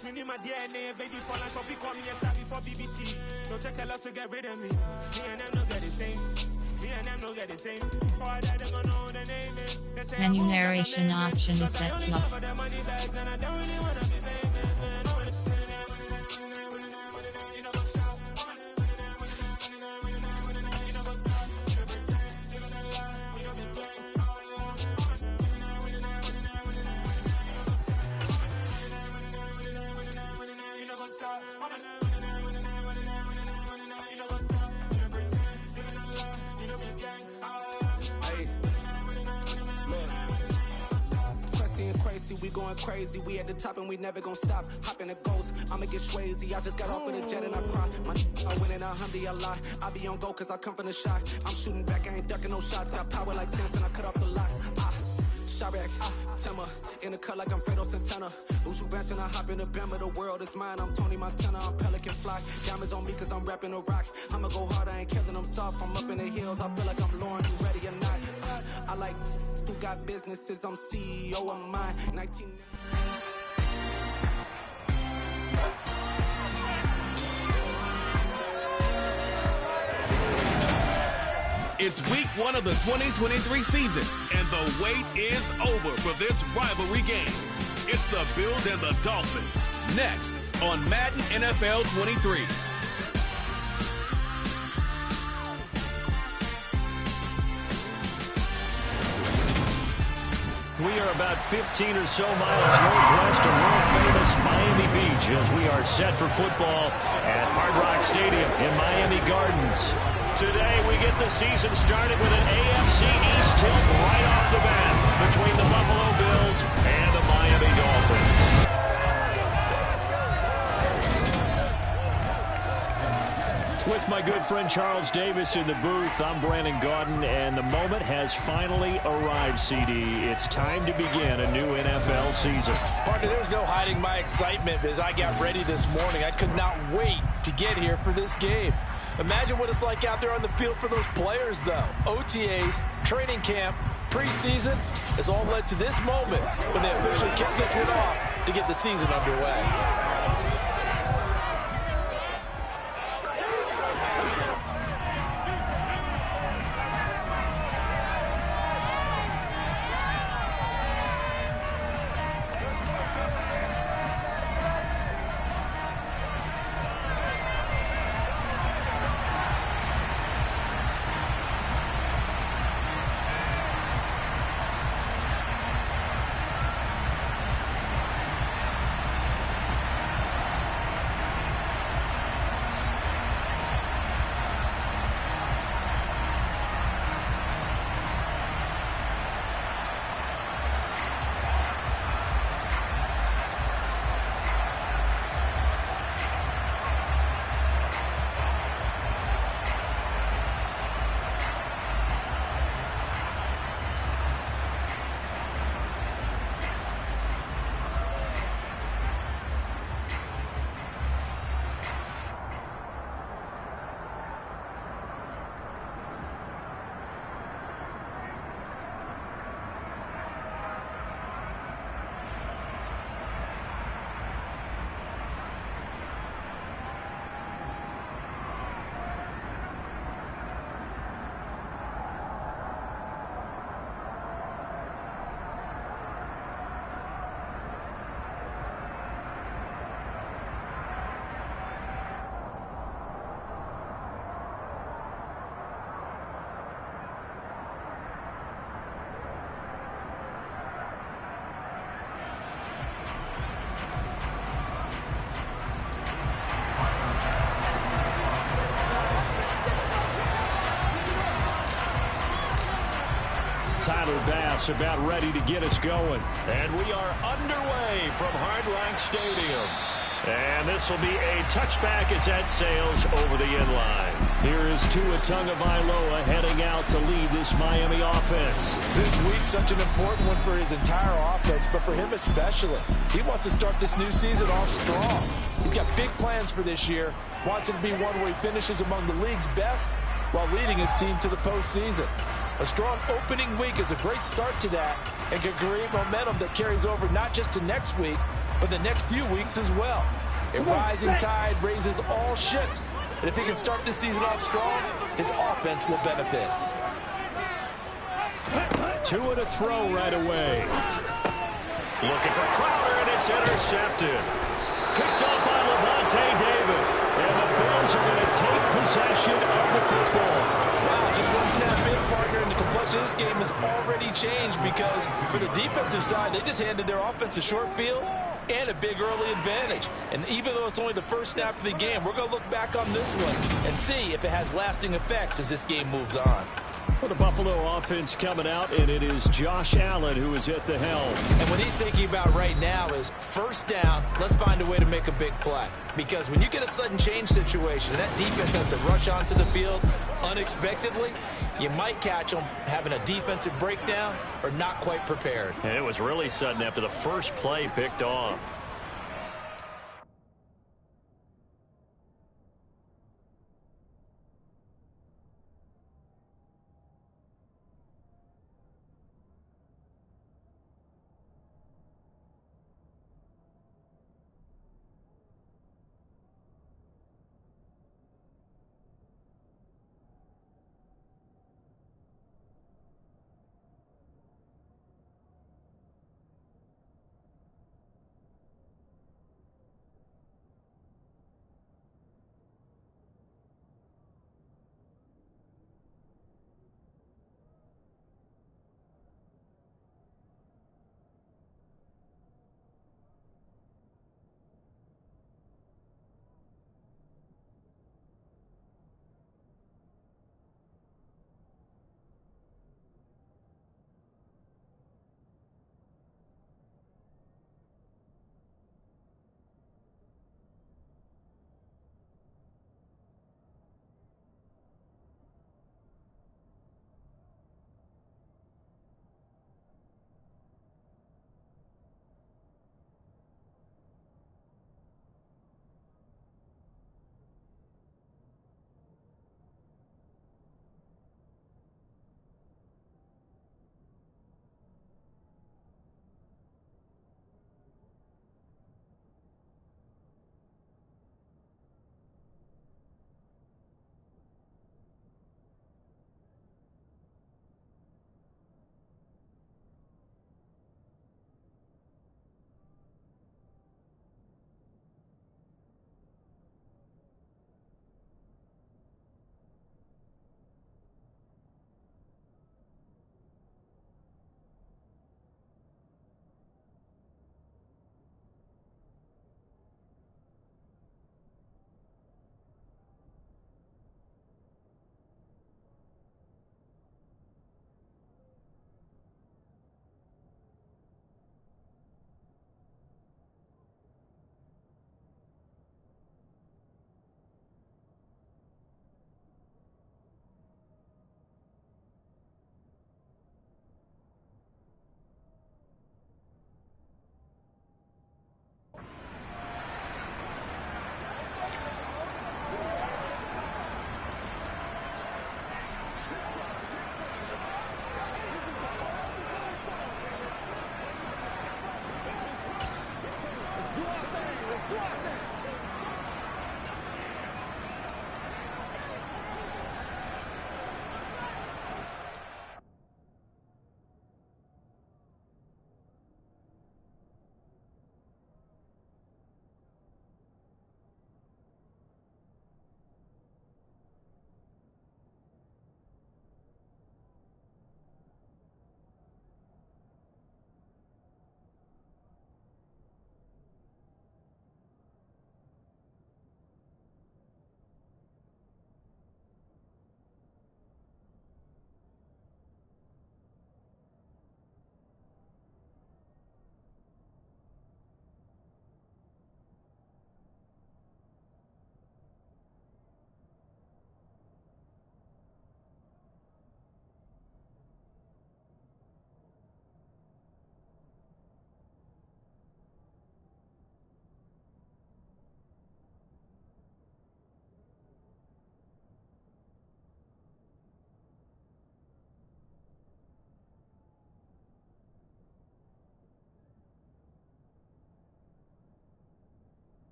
It's me in my DNA, baby, for life, so call me a star before BBC. Don't take a lot to get rid of me. Me and them don't get the same. Me and them don't get the same. Oh, I don't know what the name is. Menu narration option is set to off. We going crazy, we at the top and we never gonna stop. Hop in a ghost, I'ma get swayzy. I just got off of the jet and I cry. I win in a Hyundai, I lie. I be on go cause I come from the shot. I'm shooting back, I ain't ducking no shots. Got power like Samson, I cut off the locks. Sharek, Timmer, in the cut like I'm Fredo Santana. Uju Benton, I hop in the Bama, the world is mine. I'm Tony Montana, I'm Pelican Fly. Diamonds on me cause I'm rapping a rock. I'ma go hard, I ain't killing them soft. I'm up in the hills, I feel like I'm Lauren, you ready or not? I like who got businesses, I'm CEO of mine. 19. It's week 1 of the 2023 season, and the wait is over for this rivalry game. It's the Bills and the Dolphins, next on Madden NFL 23. We are about 15 or so miles northwest of world-famous Miami Beach as we are set for football at Hard Rock Stadium in Miami Gardens. Today, we get the season started with an AFC East tilt right off the bat between the Buffalo Bills and the Miami Dolphins. With my good friend Charles Davis in the booth, I'm Brandon Gaudin, and the moment has finally arrived, CD. It's time to begin a new NFL season. Partner, there's no hiding my excitement as I got ready this morning. I could not wait to get here for this game. Imagine what it's like out there on the field for those players, though. OTAs, training camp, preseason has all led to this moment when they officially kick this one off to get the season underway. Tyler Bass about ready to get us going. And we are underway from Hard Rock Stadium. And this will be a touchback as that sails over the end line. Here is Tua Tagovailoa heading out to lead this Miami offense. This week, such an important one for his entire offense, but for him especially. He wants to start this new season off strong. He's got big plans for this year. Wants it to be one where he finishes among the league's best while leading his team to the postseason. A strong opening week is a great start to that and can create momentum that carries over not just to next week, but the next few weeks as well. A rising tide raises all ships. And if he can start this season off strong, his offense will benefit. 2 and a throw right away. Looking for Crowder, and it's intercepted. Picked up by Levante David. And the Bills are going to take possession of the football. Wow, just one snap in, partner, and the complexion of this game has already changed because for the defensive side, they just handed their offense a short field and a big early advantage. And even though it's only the first snap of the game, we're going to look back on this one and see if it has lasting effects as this game moves on. For the Buffalo offense coming out, and it is Josh Allen who is at the helm. And what he's thinking about right now is first down, let's find a way to make a big play. Because when you get a sudden change situation, and that defense has to rush onto the field unexpectedly, you might catch them having a defensive breakdown or not quite prepared. And it was really sudden after the first play picked off.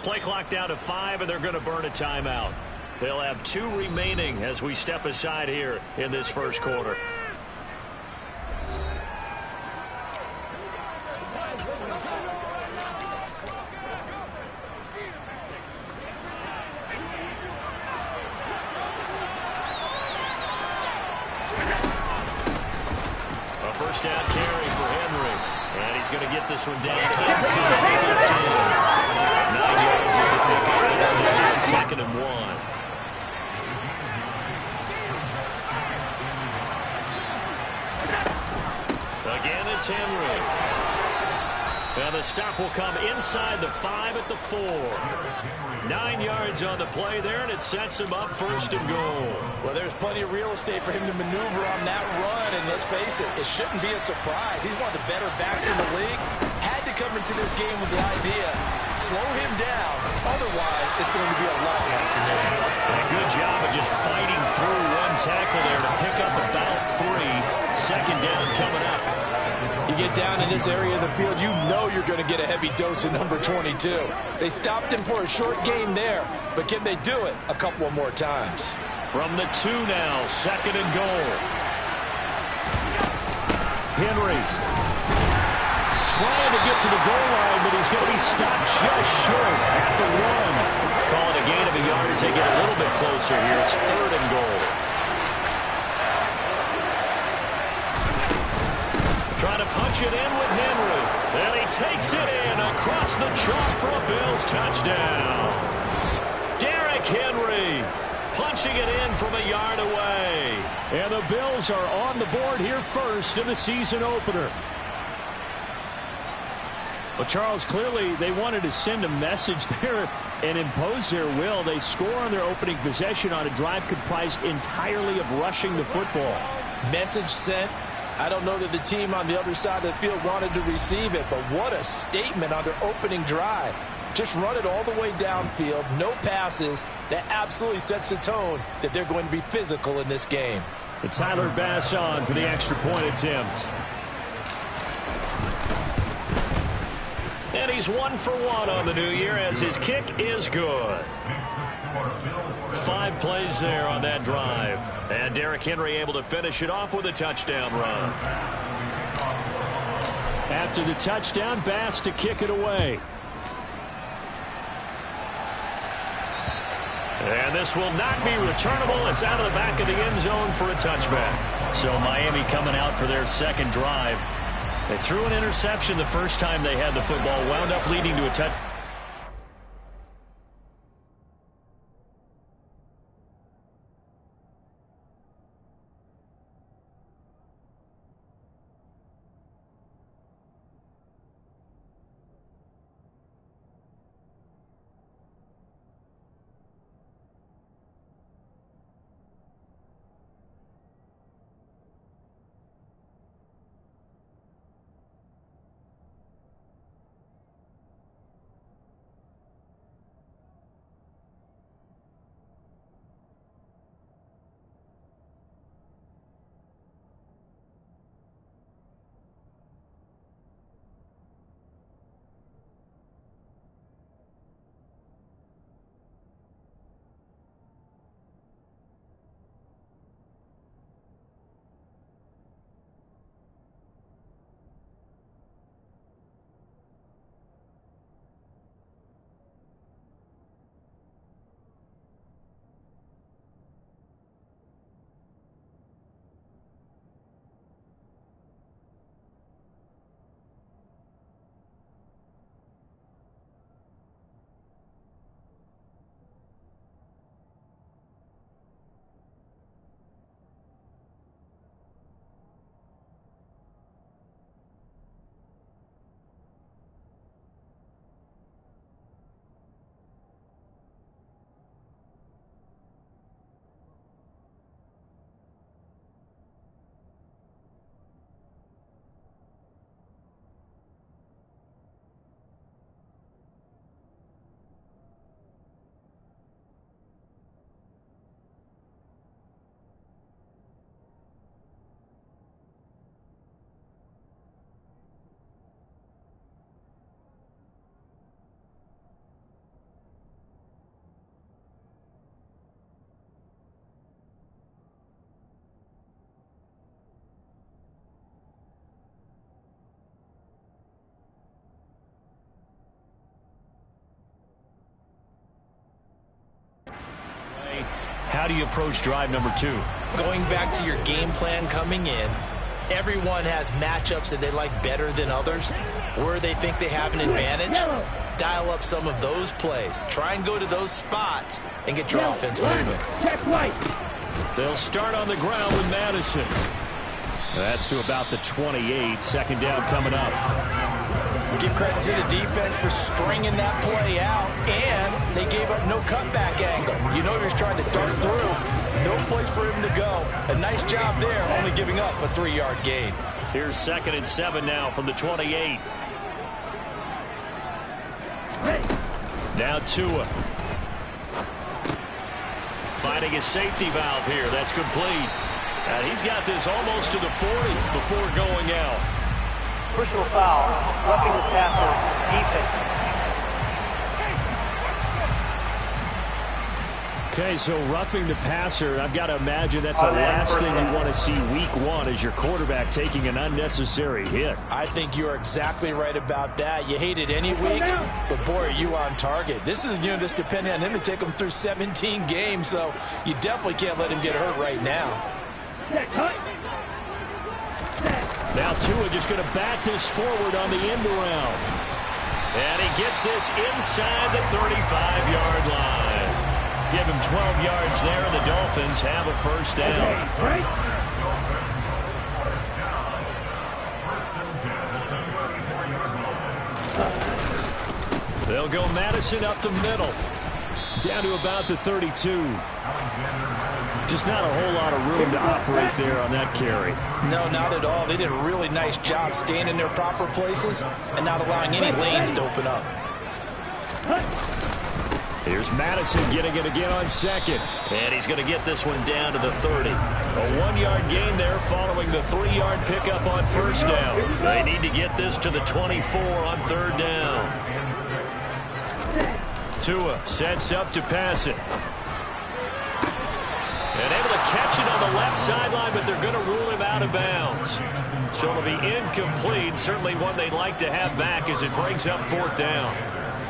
Play clock down to 5, and they're going to burn a timeout. They'll have 2 remaining as we step aside here in this first quarter. A first down carry for Henry. And he's going to get this one down inside 15. 9 yards is the pickup. Second and 1. Again, it's Henry. Now the stop will come inside the 5 at the 4. 9 yards on the play there, and it sets him up first and goal. Well, there's plenty of real estate for him to maneuver on that run, and let's face it, it shouldn't be a surprise. He's one of the better backs in the league. Had to come into this game with the idea, slow him down, otherwise it's going to be a long afternoon. A good job of just fighting through one tackle there to pick up about 3. Second down coming up. You get down in this area of the field, you know you're going to get a heavy dose of number 22. They stopped him for a short game there, but can they do it a couple more times? From the 2 now, second and goal. Henry trying to get to the goal line, but he's going to be stopped just short at the 1. Call it a gain of a yard as they get a little bit closer here. It's third and goal. Trying to punch it in with Henry. And he takes it in across the chalk for a Bills touchdown. Derrick Henry punching it in from a yard away. And the Bills are on the board here first in the season opener. Well, Charles, clearly they wanted to send a message there and impose their will. They score on their opening possession on a drive comprised entirely of rushing the football. Message sent. I don't know that the team on the other side of the field wanted to receive it, but what a statement on their opening drive. Just run it all the way downfield, no passes. That absolutely sets the tone that they're going to be physical in this game. But Tyler Bass on for the extra point attempt. And he's 1 for 1 on the new year as his kick is good. 5 plays there on that drive. And Derrick Henry able to finish it off with a touchdown run. After the touchdown, Bass to kick it away. And this will not be returnable. It's out of the back of the end zone for a touchback. So Miami coming out for their second drive. They threw an interception the first time they had the football, wound up leading to a touchdown. How do you approach drive number 2? Going back to your game plan coming in, everyone has matchups that they like better than others, where they think they have an advantage. Dial up some of those plays. Try and go to those spots and get your offense moving. They'll start on the ground with Madison. That's to about the 28. Second down coming up. Give credit to the defense for stringing that play out, and they gave up no cutback angle. You know he was trying to dart through. No place for him to go. A nice job there, only giving up a 3-yard gain. Here's 2nd and 7 now from the 28. Now Tua. Finding a safety valve here. That's complete. And he's got this almost to the 40 before going out. Personal foul. Roughing the passer. Defense. Okay, so roughing the passer, I've got to imagine that's the last thing you want to see week 1 as your quarterback taking an unnecessary hit. I think you're exactly right about that. You hate it any week, but boy, are you on target. This is a unit that's depending on him to take him through 17 games, so you definitely can't let him get hurt right now. Now Tua just going to bat this forward on the end around. And he gets this inside the 35-yard line. Give him 12 yards there, and the Dolphins have a first down. They'll go Madison up the middle. Down to about the 32. Just not a whole lot of room to operate there on that carry. No, not at all. They did a really nice job staying in their proper places and not allowing any lanes to open up. Here's Madison getting it again on 2nd. And he's going to get this one down to the 30. A 1-yard gain there following the 3-yard pickup on first down. They need to get this to the 24 on 3rd down. Tua sets up to pass it. And able to catch it on the left sideline, but they're going to rule him out of bounds. So it'll be incomplete. Certainly one they'd like to have back as it brings up 4th down.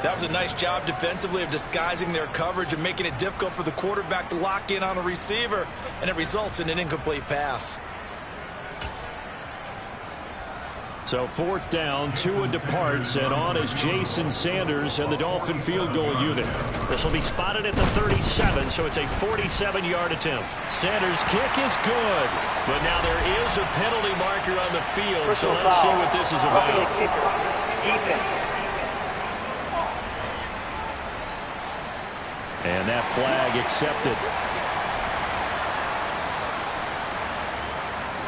That was a nice job defensively of disguising their coverage and making it difficult for the quarterback to lock in on a receiver, and it results in an incomplete pass. So 4th down, Tua departs, and on is Jason Sanders and the Dolphin field goal unit. This will be spotted at the 37, so it's a 47-yard attempt. Sanders' kick is good, but now there is a penalty marker on the field, so let's see what this is about. And that flag accepted.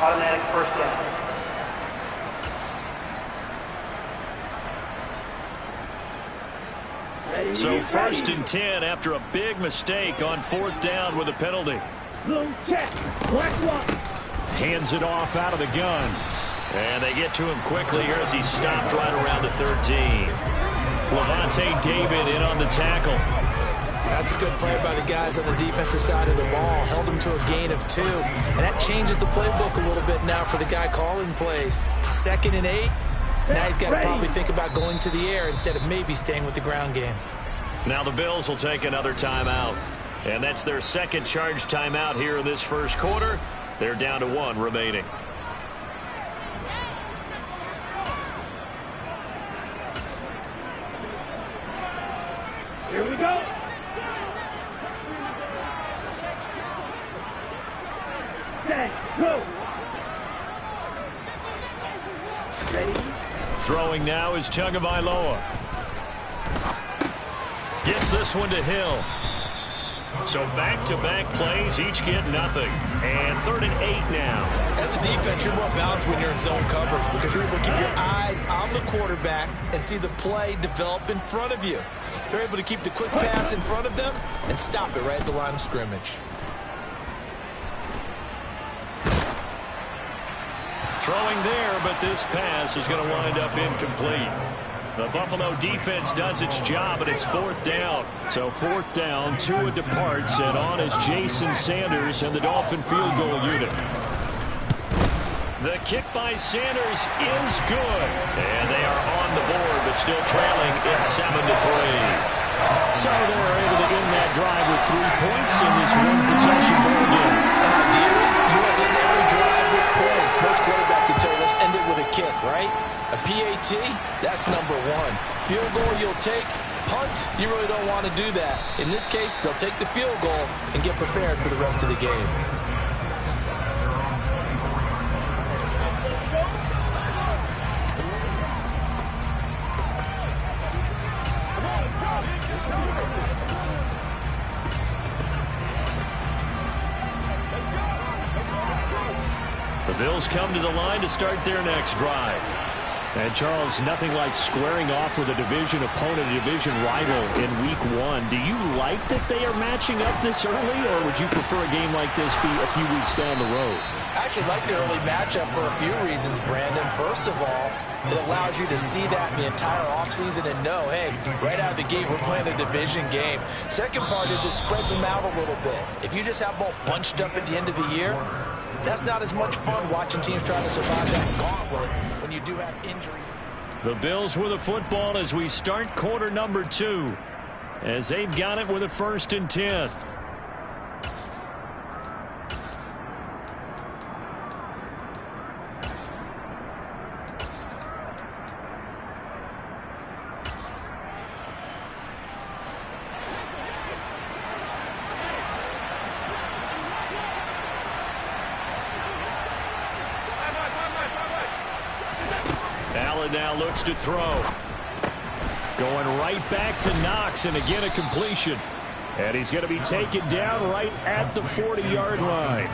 Automatic first down. So 1st and 10 after a big mistake on 4th down with a penalty. Hands it off out of the gun. And they get to him quickly here as he stopped right around the 13. Levante David in on the tackle. That's a good play by the guys on the defensive side of the ball. Held them to a gain of 2. And that changes the playbook a little bit now for the guy calling plays. 2nd and 8. Now he's got to probably think about going to the air instead of maybe staying with the ground game. Now the Bills will take another timeout. And that's their 2nd charge timeout here in this first quarter. They're down to 1 remaining. Here we go. Set, go. Ready? Throwing now is Tagovailoa. Gets this one to Hill. So back-to-back plays, each get nothing. And 3rd and 8 now. As a defense, you're more balanced when you're in zone coverage because you're able to keep your eyes on the quarterback and see the play develop in front of you. They're able to keep the quick pass in front of them and stop it right at the line of scrimmage. Throwing there, but this pass is going to wind up incomplete. The Buffalo defense does its job, and it's 4th down. So 4th down, Tua departs, and on is Jason Sanders and the Dolphin field goal unit. The kick by Sanders is good. And they are on the board, but still trailing. It's 7-3. So they're able to end that drive with 3 points in this one possession. A PAT, that's number one. Field goal you'll take. Punts, you really don't want to do that. In this case, they'll take the field goal and get prepared for the rest of the game. The Bills come to the line to start their next drive. And, Charles, nothing like squaring off with a division opponent, a division rival in Week 1. Do you like that they are matching up this early, or would you prefer a game like this be a few weeks down the road? I actually like the early matchup for a few reasons, Brandon. First of all, it allows you to see that the entire offseason and know, hey, right out of the gate, we're playing a division game. Second part is it spreads them out a little bit. If you just have them all bunched up at the end of the year, that's not as much fun watching teams trying to survive that gauntlet when you do have injuries. The Bills with the football as we start quarter number 2, as they've got it with a 1st and 10. Allen now looks to throw. Going right back to Knox, and again a completion. And he's going to be taken down right at the 40-yard line.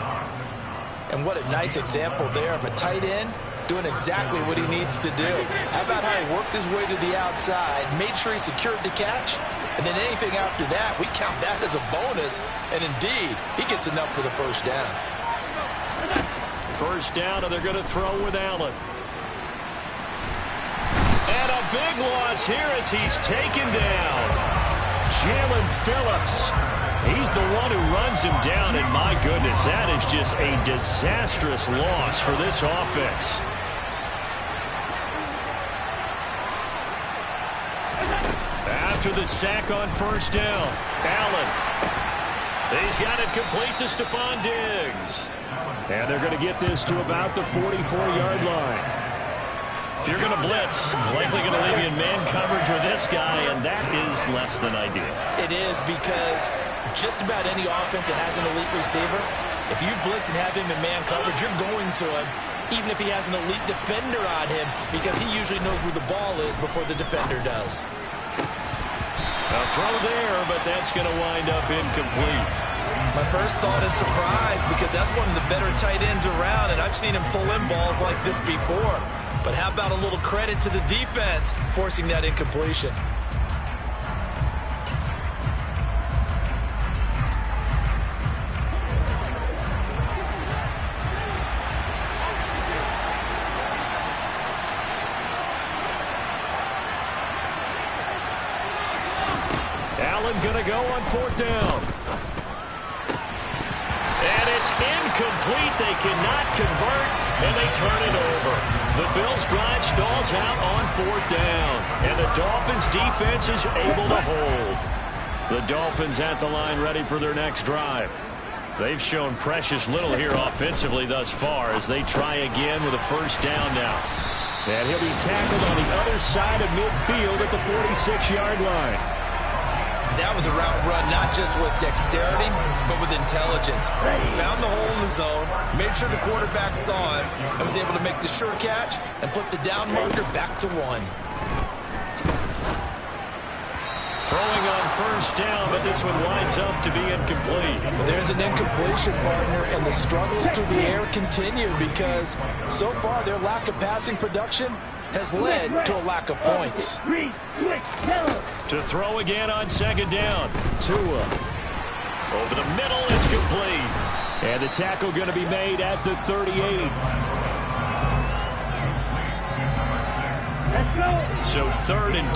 And what a nice example there of a tight end doing exactly what he needs to do. How about how he worked his way to the outside, made sure he secured the catch, and then anything after that, we count that as a bonus. And indeed, he gets enough for the first down. First down, and they're going to throw with Allen. And a big loss here as he's taken down. Jalen Phillips. He's the one who runs him down, and my goodness, that is just a disastrous loss for this offense. After the sack on first down, Allen. He's got it complete to Stephon Diggs. And they're going to get this to about the 44-yard line. If you're going to blitz, likely going to leave you in man coverage with this guy, and that is less than ideal. It is, because just about any offense that has an elite receiver, if you blitz and have him in man coverage, you're going to him, even if he has an elite defender on him, because he usually knows where the ball is before the defender does. A throw there, but that's going to wind up incomplete. My first thought is surprise, because that's one of the better tight ends around, and I've seen him pull in balls like this before. But how about a little credit to the defense forcing that incompletion? Allen going to go on 4th down. And it's incomplete. They cannot convert, and they turn it over. The Bills drive stalls out on 4th down, and the Dolphins defense is able to hold. The Dolphins at the line ready for their next drive. They've shown precious little here offensively thus far as they try again with a 1st down now. And he'll be tackled on the other side of midfield at the 46-yard line. That was a route run not just with dexterity, but with intelligence. Found the hole in the zone, made sure the quarterback saw him, and was able to make the sure catch and flip the down marker back to 1. Throwing on 1st down, but this one winds up to be incomplete. There's an incompletion, partner, and the struggles through the air continue because so far their lack of passing production has led to a lack of points. To throw again on 2nd down. Tua. Over the middle, it's complete. And the tackle going to be made at the 38. So 3rd and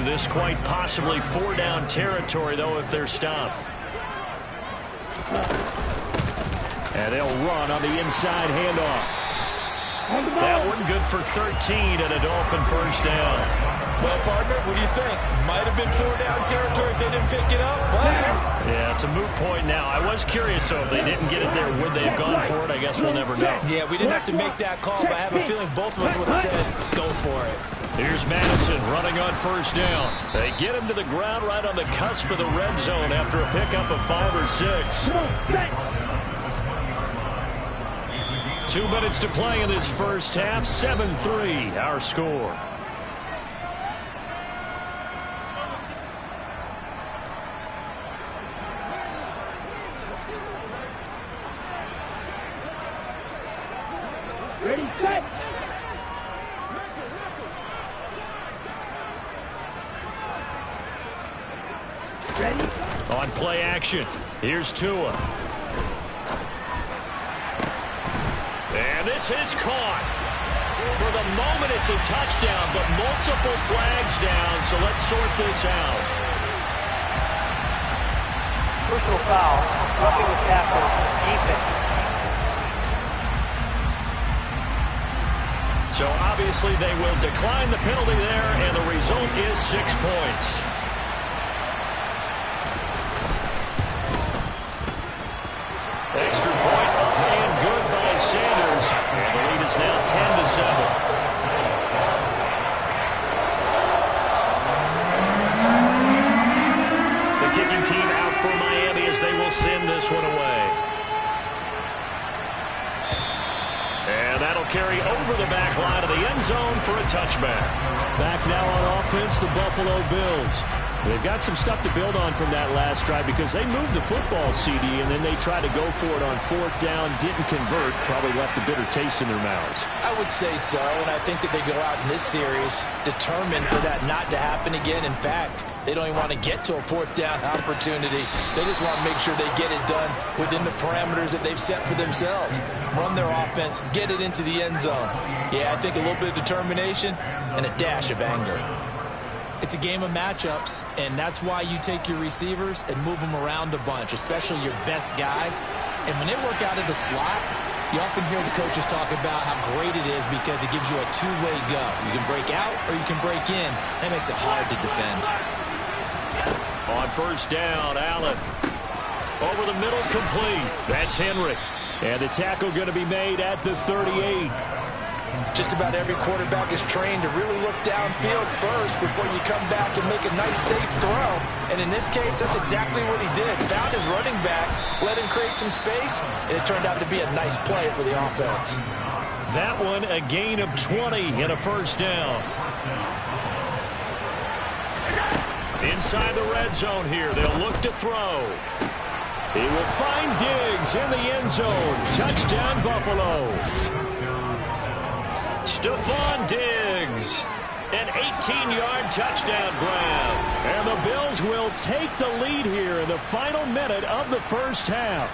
2. This quite possibly 4-down territory, though, if they're stopped. And they'll run on the inside handoff. That one good for 13 and a Dolphin 1st down. Well, partner, what do you think? Might have been 4-down territory if they didn't pick it up, but... Yeah, it's a moot point now. I was curious, so if they didn't get it there, would they have gone for it? I guess we'll never know. Yeah, we didn't have to make that call, but I have a feeling both of us would have said, go for it. Here's Madison running on first down. They get him to the ground right on the cusp of the red zone after a pickup of 5 or 6. 2 minutes to play in this first half. 7-3, our score. Ready, set. Ready. On play action, here's Tua. And this is caught. For the moment, it's a touchdown, but multiple flags down, so let's sort this out. Personal foul. Roughing the tackle. Defense. So obviously they will decline the penalty there, and the result is 6 points. Extra point up and good by Sanders. And the lead is now 10-7. The kicking team out for Miami as they will send this one away. And that'll carry over the back line of the end zone for a touchback. Back now on offense, the Buffalo Bills. They've got some stuff to build on from that last drive because they moved the football, CD, and then they tried to go for it on 4th down, didn't convert, probably left a bitter taste in their mouths. I would say so, and I think that they go out in this series determined for that not to happen again. In fact, they don't even want to get to a 4th down opportunity. They just want to make sure they get it done within the parameters that they've set for themselves. Run their offense, get it into the end zone. Yeah, I think a little bit of determination and a dash of anger. It's a game of matchups, and that's why you take your receivers and move them around a bunch, especially your best guys. And when they work out of the slot, you often hear the coaches talk about how great it is because it gives you a two-way go. You can break out or you can break in. That makes it hard to defend. On first down, Allen. Over the middle, complete. That's Henry. And the tackle going to be made at the 38. Just about every quarterback is trained to really look downfield first before you come back and make a nice, safe throw. And in this case, that's exactly what he did. Found his running back, let him create some space, and it turned out to be a nice play for the offense. That one, a gain of 20 and a first down. Inside the red zone here, they'll look to throw. He will find Diggs in the end zone. Touchdown, Buffalo. Stephon Diggs, an 18-yard touchdown grab. And the Bills will take the lead here in the final minute of the first half.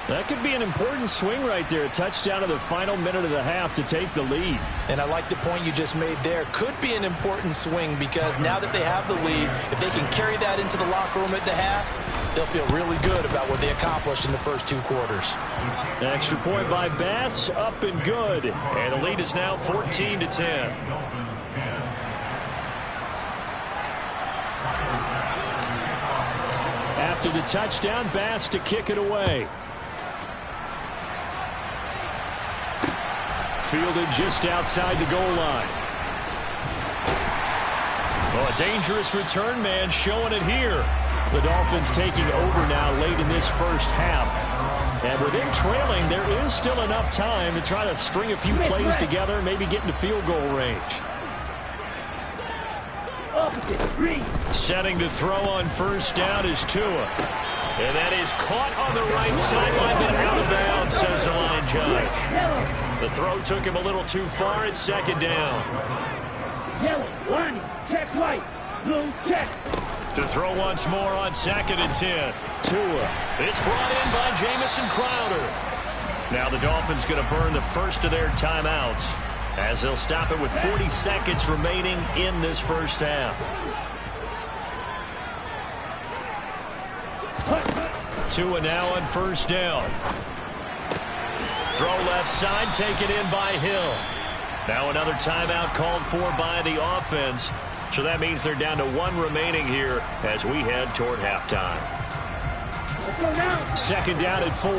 That could be an important swing right there. A touchdown in the final minute of the half to take the lead. And I like the point you just made there. Could be an important swing because now that they have the lead, if they can carry that into the locker room at the half, they'll feel really good about what they accomplished in the first 2 quarters. An extra point by Bass, up and good. And the lead is now 14-10. After the touchdown, Bass to kick it away. Fielded just outside the goal line. Well, a dangerous return man showing it here. The Dolphins taking over now late in this first half. And with them trailing, there is still enough time to try to string a few plays together, maybe get into field goal range. Setting to throw on first down is Tua. And that is caught on the right sideline, but out of bounds, says the line judge. The throw took him a little too far. It's second down. Yellow, line, check white, blue, check. To throw once more on 2nd and 10. Tua. It's brought in by Jamison Crowder. Now the Dolphins going to burn the first of their timeouts as they'll stop it with 40 seconds remaining in this first half. Tua now on first down. Throw left side, taken in by Hill. Now another timeout called for by the offense. So that means they're down to 1 remaining here as we head toward halftime. Second down at 4.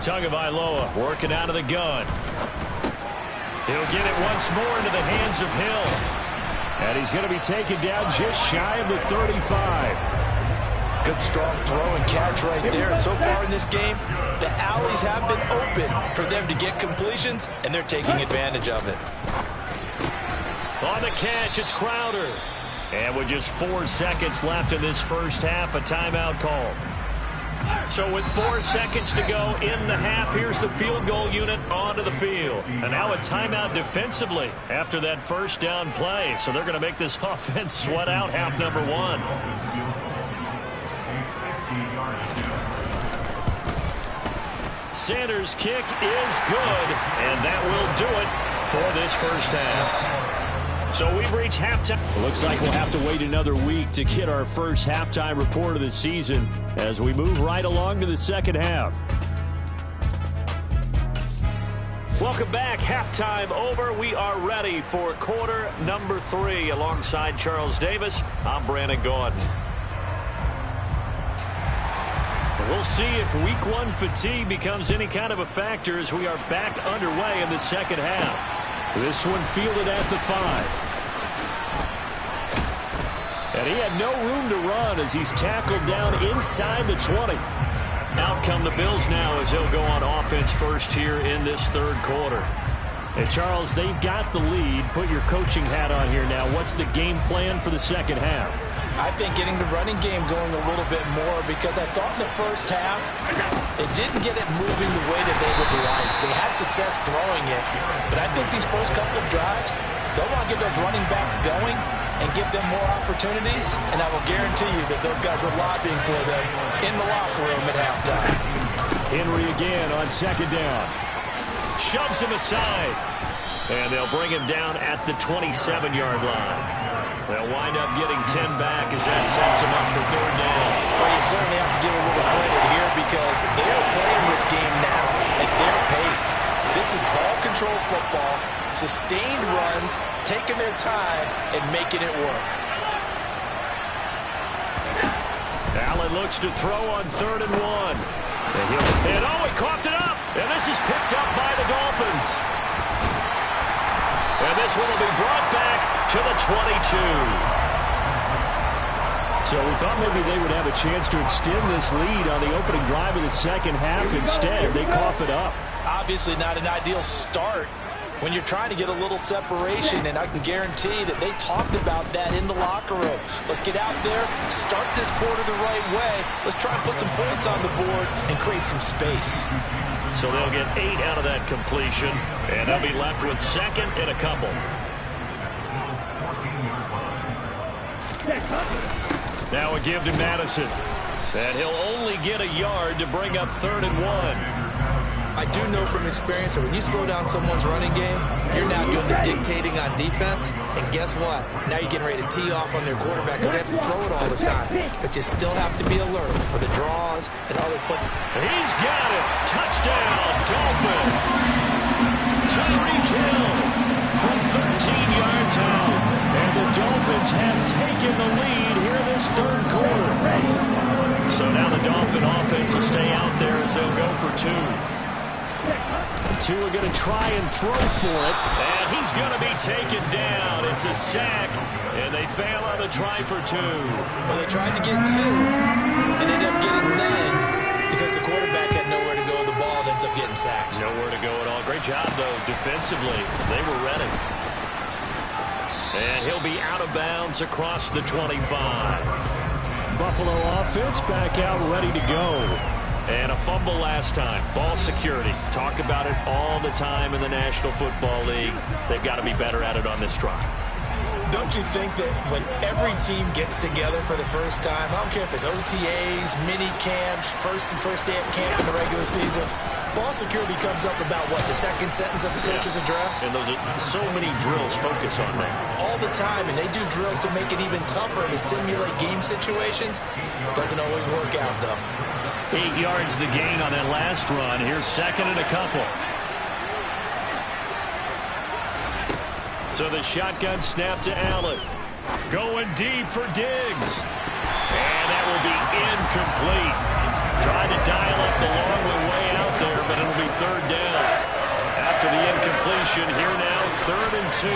Tagovailoa working out of the gun. He'll get it once more into the hands of Hill. And he's going to be taken down just shy of the 35. Good strong throw and catch right there. And so far in this game, the alleys have been open for them to get completions, and they're taking advantage of it. On the catch, it's Crowder. And with just 4 seconds left in this first half, a timeout call. So with 4 seconds to go in the half, here's the field goal unit onto the field. And now a timeout defensively after that first down play. So they're going to make this offense sweat out half number 1. Sanders' kick is good, and that will do it for this first half. So we've reached halftime. Looks like we'll have to wait another week to get our first halftime report of the season as we move right along to the second half. Welcome back. Halftime over. We are ready for quarter number 3. Alongside Charles Davis, I'm Brandon Gaudin. We'll see if week 1 fatigue becomes any kind of a factor as we are back underway in the second half. This one fielded at the 5. And he had no room to run as he's tackled down inside the 20. Out come the Bills now as they'll go on offense first here in this third quarter. And Charles, they've got the lead. Put your coaching hat on here now. What's the game plan for the second half? I think getting the running game going a little bit more, because I thought in the first half they didn't get it moving the way that they would like. They had success throwing it, but I think these first couple of drives, they'll want to get those running backs going and give them more opportunities, and I will guarantee you that those guys were lobbying for them in the locker room at halftime. Henry again on second down. Shoves him aside, and they'll bring him down at the 27-yard line. They'll wind up getting 10 back as that sets them up for third down. Well, you certainly have to give a little credit here because they are playing this game now at their pace. This is ball control football, sustained runs, taking their time and making it work. Allen looks to throw on 3rd and 1. And oh, he coughed it up. And this is picked up by the Dolphins. And this one will be brought back to the 22. So we thought maybe they would have a chance to extend this lead on the opening drive of the second half. Instead, they cough it up. Obviously not an ideal start when you're trying to get a little separation, and I can guarantee that they talked about that in the locker room. Let's get out there, start this quarter the right way. Let's try and put some points on the board and create some space. So they'll get 8 out of that completion, and they'll be left with second and a couple. Now a give to Madison. And he'll only get a yard to bring up 3rd and 1. I do know from experience that when you slow down someone's running game, you're now doing the dictating on defense. And guess what? Now you're getting ready to tee off on their quarterback because they have to throw it all the time. But you still have to be alert for the draws and other plays. He's got it. Touchdown, Dolphins. Tyreek Hill from 13 yards out. And the Dolphins have taken the lead here this third quarter. So now the Dolphin offense will stay out there as they'll go for 2. Two are going to try and throw for it. And he's going to be taken down. It's a sack. And they fail on the try for 2. Well, they tried to get 2 and ended up getting none because the quarterback had nowhere to go. The ball ends up getting sacked. Nowhere to go at all. Great job, though, defensively. They were ready. And he'll be out of bounds across the 25. Buffalo offense back out ready to go. And a fumble last time. Ball security. Talk about it all the time in the National Football League. They've got to be better at it on this drive. Don't you think that when every team gets together for the first time, I don't care if it's OTAs, mini camps, first day of camp in the regular season, ball security comes up about, what, the second sentence of the coach's address? And those are so many drills focus on that. All the time, and they do drills to make it even tougher to simulate game situations. Doesn't always work out, though. 8 yards the gain on that last run. Here's second and a couple. So the shotgun snap to Allen. Going deep for Diggs. And that will be incomplete. Trying to dial up the long way out there, but it'll be third down. After the incompletion, here now, 3rd and 2.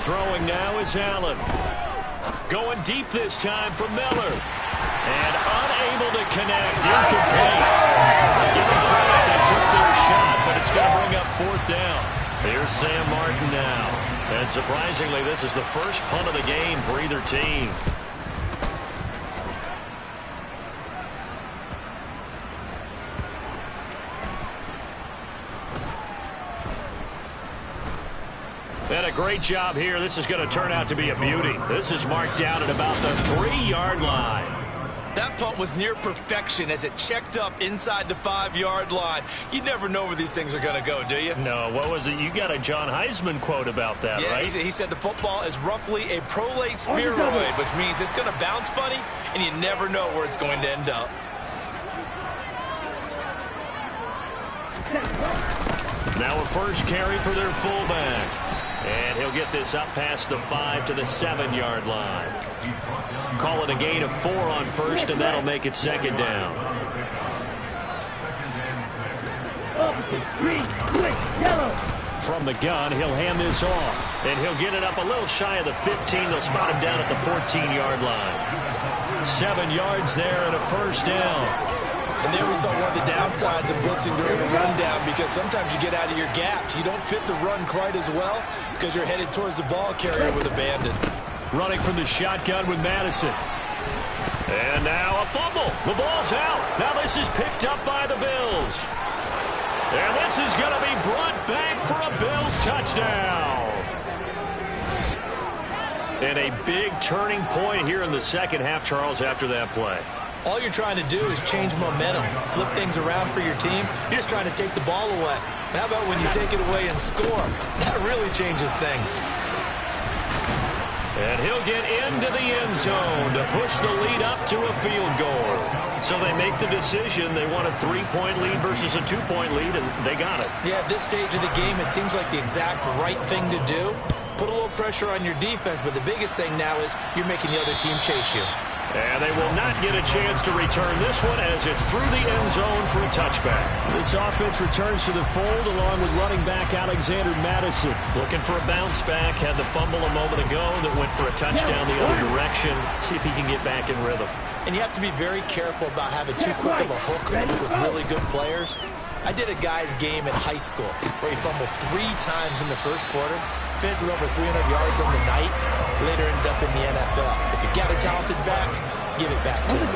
Throwing now is Allen. Going deep this time for Miller. And unable to connect. Incomplete. Give them credit. They took their shot, but it's going to bring up 4th down. Here's Sam Martin now. And surprisingly, this is the first punt of the game for either team. And a great job here. This is going to turn out to be a beauty. This is marked down at about the 3-yard line. That punt was near perfection as it checked up inside the 5-yard line. You never know where these things are going to go, do you? No, what was it? You got a John Heisman quote about that, yeah, right? He said the football is roughly a prolate spheroid, which means it's going to bounce funny, and you never know where it's going to end up. Now a first carry for their fullback. And he'll get this up past the 5 to the 7-yard line. Call it a gain of 4 on first, and that'll make it second down. From the gun, he'll hand this off. And he'll get it up a little shy of the 15. They'll spot him down at the 14-yard line. 7 yards there and a first down. And there we saw one of the downsides of blitzing during a rundown, because sometimes you get out of your gaps. You don't fit the run quite as well because you're headed towards the ball carrier with abandon. Running from the shotgun with Madison. And now a fumble. The ball's out. Now this is picked up by the Bills. And this is going to be brought back for a Bills touchdown. And a big turning point here in the second half, Charles, after that play. All you're trying to do is change momentum, flip things around for your team. You're just trying to take the ball away. How about when you take it away and score? That really changes things. And he'll get into the end zone to push the lead up to a field goal. So they make the decision. They want a 3-point lead versus a 2-point lead, and they got it. Yeah, at this stage of the game, it seems like the exact right thing to do. Put a little pressure on your defense, but the biggest thing now is you're making the other team chase you. And they will not get a chance to return this one as it's through the end zone for a touchback. This offense returns to the fold along with running back Alexander Madison. Looking for a bounce back. Had the fumble a moment ago that went for a touchdown the other direction. See if he can get back in rhythm. And you have to be very careful about having too quick of a hook with really good players. I did a guy's game in high school where he fumbled 3 times in the first quarter, finished with over 300 yards on the night, later ended up in the NFL. If you got a talented back, give it back to him.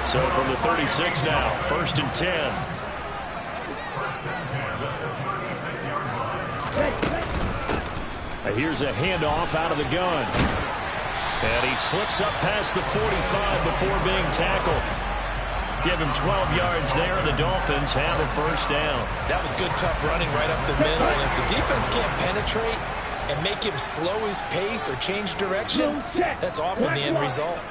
So from the 36 now, 1st and 10. Here's a handoff out of the gun. And he slips up past the 45 before being tackled. Give him 12 yards there, and the Dolphins have a first down. That was good, tough running right up the middle. And if the defense can't penetrate and make him slow his pace or change direction, that's often the end result.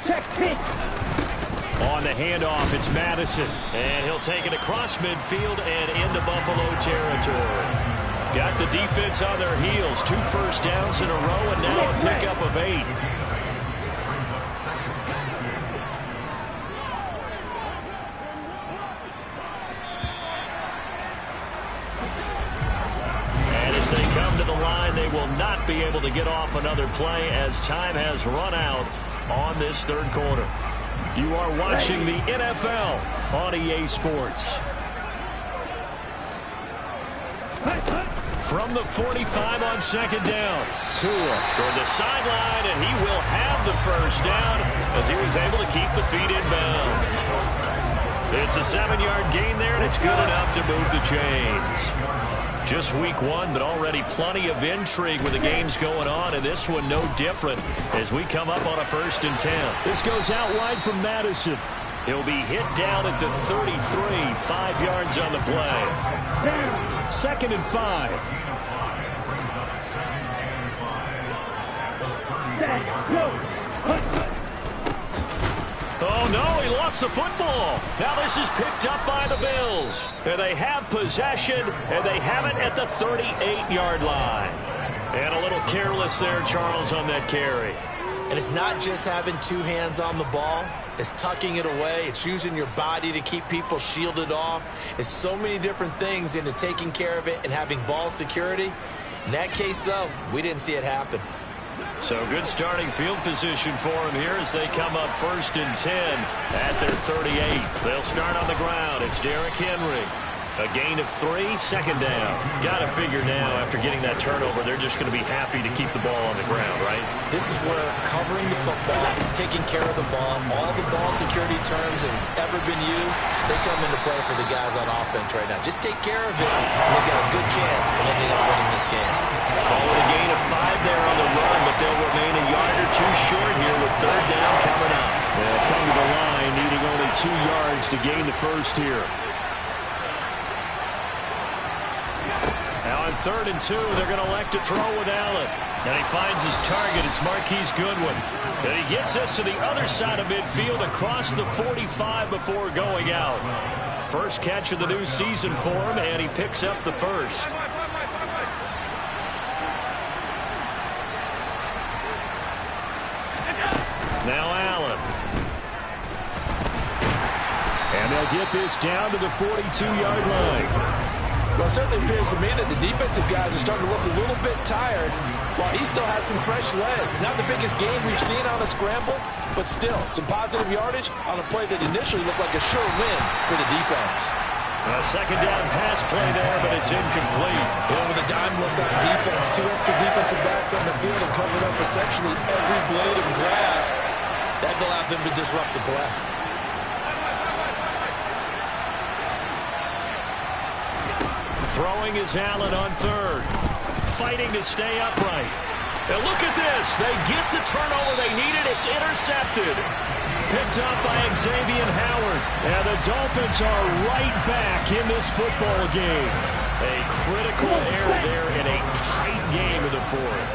On the handoff, it's Madison. And he'll take it across midfield and into Buffalo territory. Got the defense on their heels. 2 first downs in a row, and now a pickup of 8. They come to the line. They will not be able to get off another play as time has run out on this third quarter. You are watching the NFL on EA Sports. From the 45 on second down. Tua toward the sideline, and he will have the first down as he was able to keep the feet in bounds. It's a 7-yard gain there, and it's good enough to move the chains. Just week 1, but already plenty of intrigue with the games going on, and this one no different as we come up on a 1st and 10. This goes out wide from Madison. He'll be hit down at the 33, 5 yards on the play. 2nd and 5. Oh, no, he lost the football. Now this is picked up by the Bills. And they have possession, and they have it at the 38-yard line. And a little careless there, Charles, on that carry. And it's not just having two hands on the ball. It's tucking it away. It's using your body to keep people shielded off. It's so many different things into taking care of it and having ball security. In that case, though, we didn't see it happen. So good starting field position for them here as they come up 1st and 10 at their 38. They'll start on the ground. It's Derrick Henry. A gain of 3, 2nd down. Got to figure now, after getting that turnover, they're just going to be happy to keep the ball on the ground, right? This is where covering the football, taking care of the ball, all the ball security terms have ever been used, they come into play for the guys on offense right now. Just take care of it, and they've got a good chance of ending up winning this game. Call it a gain of 5 there on the run, but they'll remain a yard or 2 short here with 3rd down coming up. They'll come to the line, needing only 2 yards to gain the first here. Now on 3rd and 2, they're going to elect to throw with Allen. And he finds his target. It's Marquise Goodwin. And he gets us to the other side of midfield across the 45 before going out. First catch of the new season for him, and he picks up the first. Now Allen. And they'll get this down to the 42-yard line. Well, it certainly appears to me that the defensive guys are starting to look a little bit tired while he still has some fresh legs. Not the biggest game we've seen on a scramble, but still some positive yardage on a play that initially looked like a sure win for the defense. A 2nd down pass play there, but it's incomplete. With a dime look on defense, 2 extra defensive backs on the field and covered up essentially every blade of grass. That allowed them to disrupt the play. Throwing is Allen on 3rd. Fighting to stay upright. And look at this. They get the turnover they needed. It's intercepted. Picked up by Xavier Howard. And the Dolphins are right back in this football game. A critical error there in a tight game in the 4th.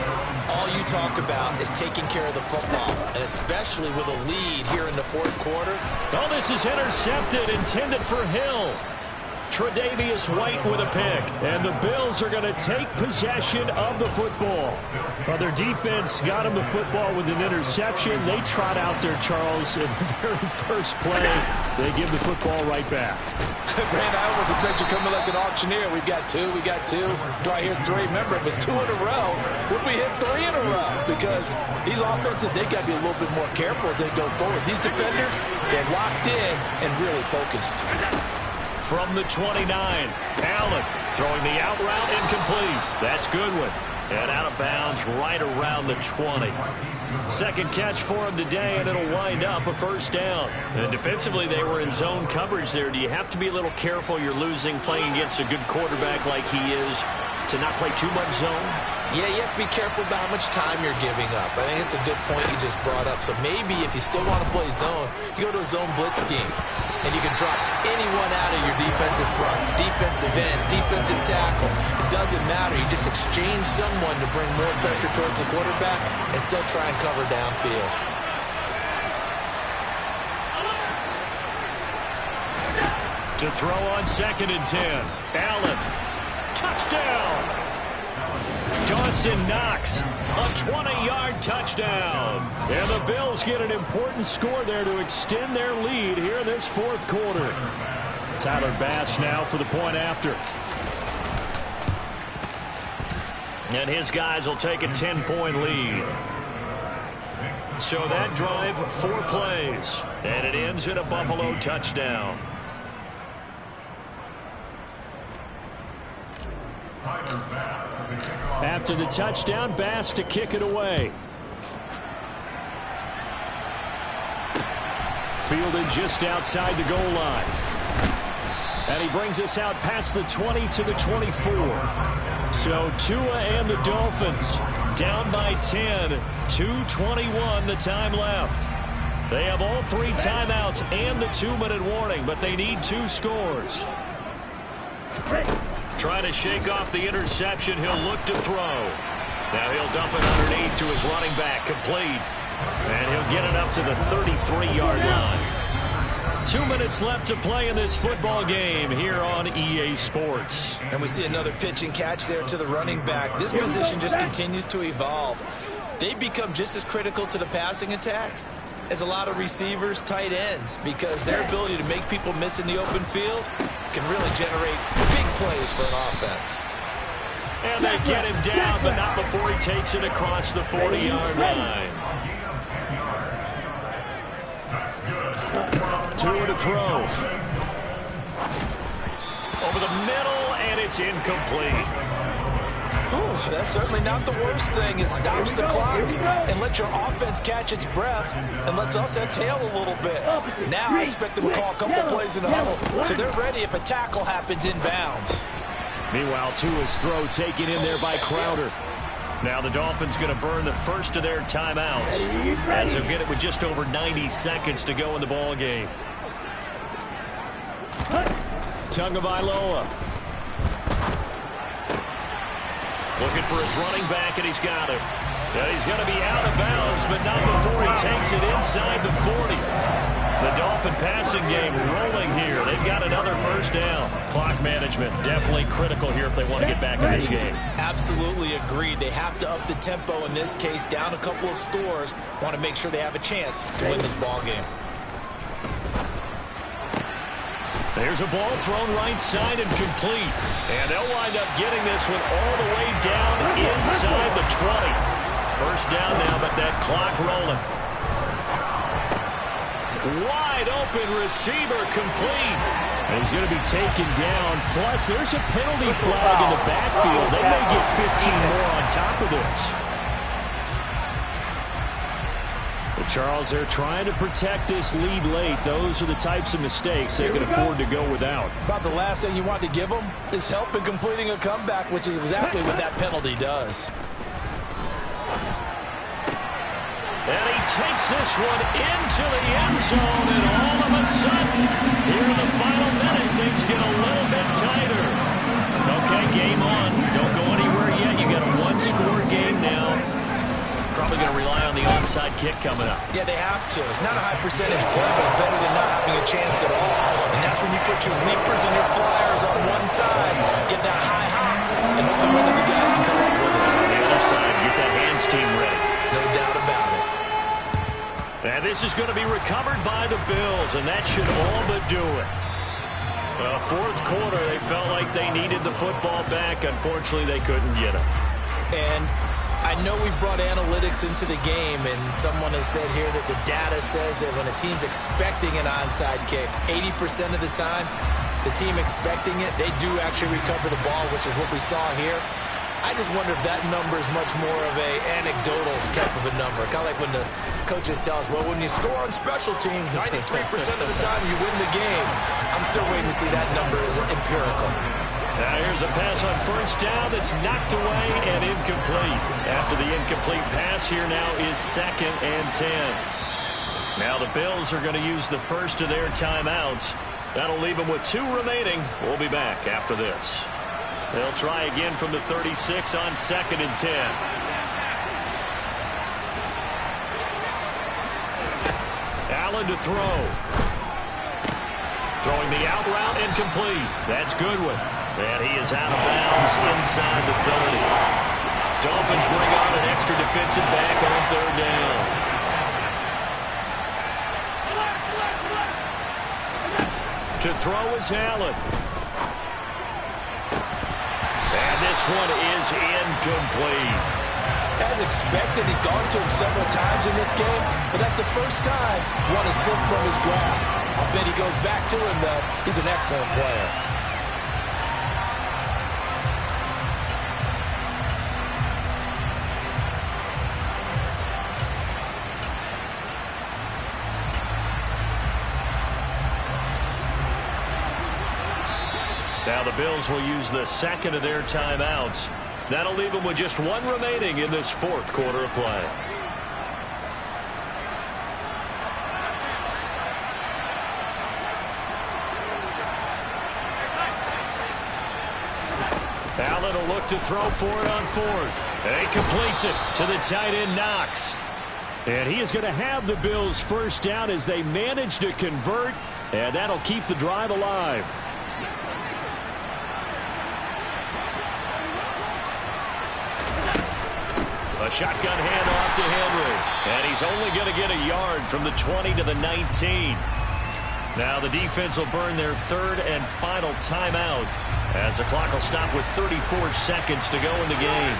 All you talk about is taking care of the football, and especially with a lead here in the 4th quarter. Oh, this is intercepted, intended for Hill. Tre'Davious White with a pick. And the Bills are going to take possession of the football. Well, their defense got them the football with an interception. They trot out there, Charles, in the very first play. They give the football right back. Brand, I almost expect you coming like an auctioneer. We've got 2, we got 2. Do I hear 3? Remember, it was 2 in a row. Would we hit 3 in a row? Because these offenses, they got to be a little bit more careful as they go forward. These defenders, they're locked in and really focused. From the 29, Allen throwing the out route incomplete. That's Goodwin. And out of bounds right around the 20. 2nd catch for him today, and it'll wind up a 1st down. And defensively, they were in zone coverage there. Do you have to be a little careful? You're losing playing against a good quarterback like he is to not play too much zone? Yeah, you have to be careful about how much time you're giving up. I think it's a good point you just brought up. So maybe if you still want to play zone, you go to a zone blitz scheme. And you can drop anyone out of your defensive front, defensive end, defensive tackle. It doesn't matter. You just exchange someone to bring more pressure towards the quarterback and still try and cover downfield. To throw on 2nd and 10. Allen. Touchdown. Dawson Knox, a 20-yard touchdown. And the Bills get an important score there to extend their lead here in this 4th quarter. Tyler Bass now for the point after. And his guys will take a 10-point lead. So that drive, 4 plays. And it ends in a Buffalo touchdown. After the touchdown, Bass to kick it away. Fielded just outside the goal line. And he brings us out past the 20 to the 24. So Tua and the Dolphins down by 10. 2:21 the time left. They have all 3 timeouts and the 2-minute warning, but they need 2 scores. Trying to shake off the interception. He'll look to throw. Now he'll dump it underneath to his running back. Complete. And he'll get it up to the 33-yard line. 2 minutes left to play in this football game here on EA Sports. And we see another pitch and catch there to the running back. This position just continues to evolve. They've become just as critical to the passing attack as a lot of receivers, tight ends, because their ability to make people miss in the open field can really generate big plays for an offense. And they get him down, but not before he takes it across the 40-yard line. Two to throw. Over the middle, and it's incomplete. Ooh, that's certainly not the worst thing. It stops the clock and lets your offense catch its breath and lets us exhale a little bit. Now I expect them to call a couple plays in the huddle, so they're ready if a tackle happens inbounds. Meanwhile, Tua's throw taken in there by Crowder. Now the Dolphins going to burn the first of their timeouts as they'll get it with just over 90 seconds to go in the ball game. Tagovailoa. Looking for his running back, and he's got it. And he's going to be out of bounds, but not before he takes it inside the 40. The Dolphin passing game rolling here. They've got another first down. Clock management definitely critical here if they want to get back in this game. Absolutely agreed. They have to up the tempo in this case, down a couple of scores. Want to make sure they have a chance to win this ball game. There's a ball thrown right side and complete. And they'll wind up getting this one all the way down inside the 20. First down now, but that clock rolling. Wide open receiver complete. And he's going to be taken down. Plus, there's a penalty flag in the backfield. They may get 15 more on top of this. Well, Charles, they're trying to protect this lead late. Those are the types of mistakes they can afford to go without. About the last thing you want to give them is help in completing a comeback, which is exactly what that penalty does. And he takes this one into the end zone, and all of a sudden, here in the final minute, things get a little bit tighter. Okay, game on. Don't go anywhere yet. You got a one-score game now. Probably going to rely on the onside kick coming up. Yeah, they have to. It's not a high percentage play, but it's better than not having a chance at all. And that's when you put your leapers and your flyers on one side, get that high hop, and hope the one of the guys can come up with it. On the other side, get that hands team ready. No doubt about it. And this is going to be recovered by the Bills, and that should all but do it. Well, fourth quarter, they felt like they needed the football back. Unfortunately, they couldn't get it. And I know we brought analytics into the game, and someone has said here that the data says that when a team's expecting an onside kick, 80% of the time, the team expecting it, they do actually recover the ball, which is what we saw here. I just wonder if that number is much more of a anecdotal type of a number. Kind of like when the coaches tell us, well, when you score on special teams, 93% of the time you win the game. I'm still waiting to see that number as empirical. Now here's a pass on first down that's knocked away and incomplete. After the incomplete pass, here now is 2nd and 10. Now the Bills are going to use the first of their timeouts. That'll leave them with 2 remaining. We'll be back after this. They'll try again from the 36 on 2nd and 10. Allen to throw. Throwing the out route incomplete. That's Goodwin. And he is out of bounds inside the 30. Dolphins bring on an extra defensive back on 3rd down. To throw is Allen. And this one is incomplete. As expected, he's gone to him several times in this game, but that's the first time one has slipped from his grasp. I'll bet he goes back to him, though. He's an excellent player. Now the Bills will use the 2nd of their timeouts. That'll leave them with just 1 remaining in this 4th quarter of play. Allen will look to throw for it on 4th. And he completes it to the tight end, Knox. And he is going to have the Bills first down as they manage to convert, and that'll keep the drive alive. A shotgun handoff to Henry, and he's only going to get a yard from the 20 to the 19. Now the defense will burn their third and final timeout as the clock will stop with 34 seconds to go in the game.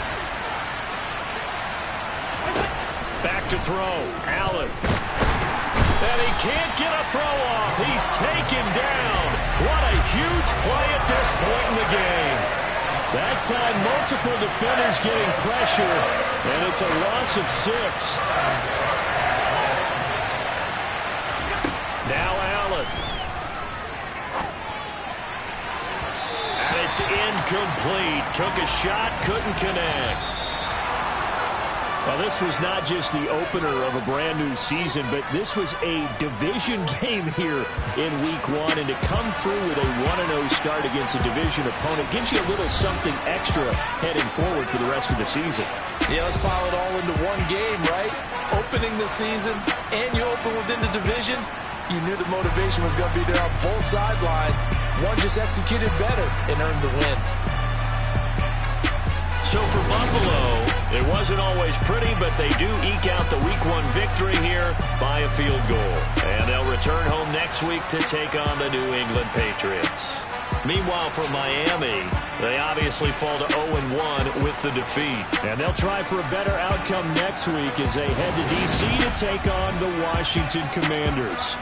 Back to throw. Allen. And he can't get a throw off. He's taken down. What a huge play at this point in the game. That time, multiple defenders getting pressure, and it's a loss of 6. Now Allen. And it's incomplete. Took a shot, couldn't connect. Well, this was not just the opener of a brand-new season, but this was a division game here in Week 1. And to come through with a 1-0 start against a division opponent gives you a little something extra heading forward for the rest of the season. Yeah, let's pile it all into one game, right? Opening the season, and you open within the division. You knew the motivation was going to be there on both sidelines. One just executed better and earned the win. So for Buffalo, it wasn't always pretty, but they do eke out the Week 1 victory here by a field goal. And they'll return home next week to take on the New England Patriots. Meanwhile, for Miami, they obviously fall to 0-1 with the defeat. And they'll try for a better outcome next week as they head to D.C. to take on the Washington Commanders.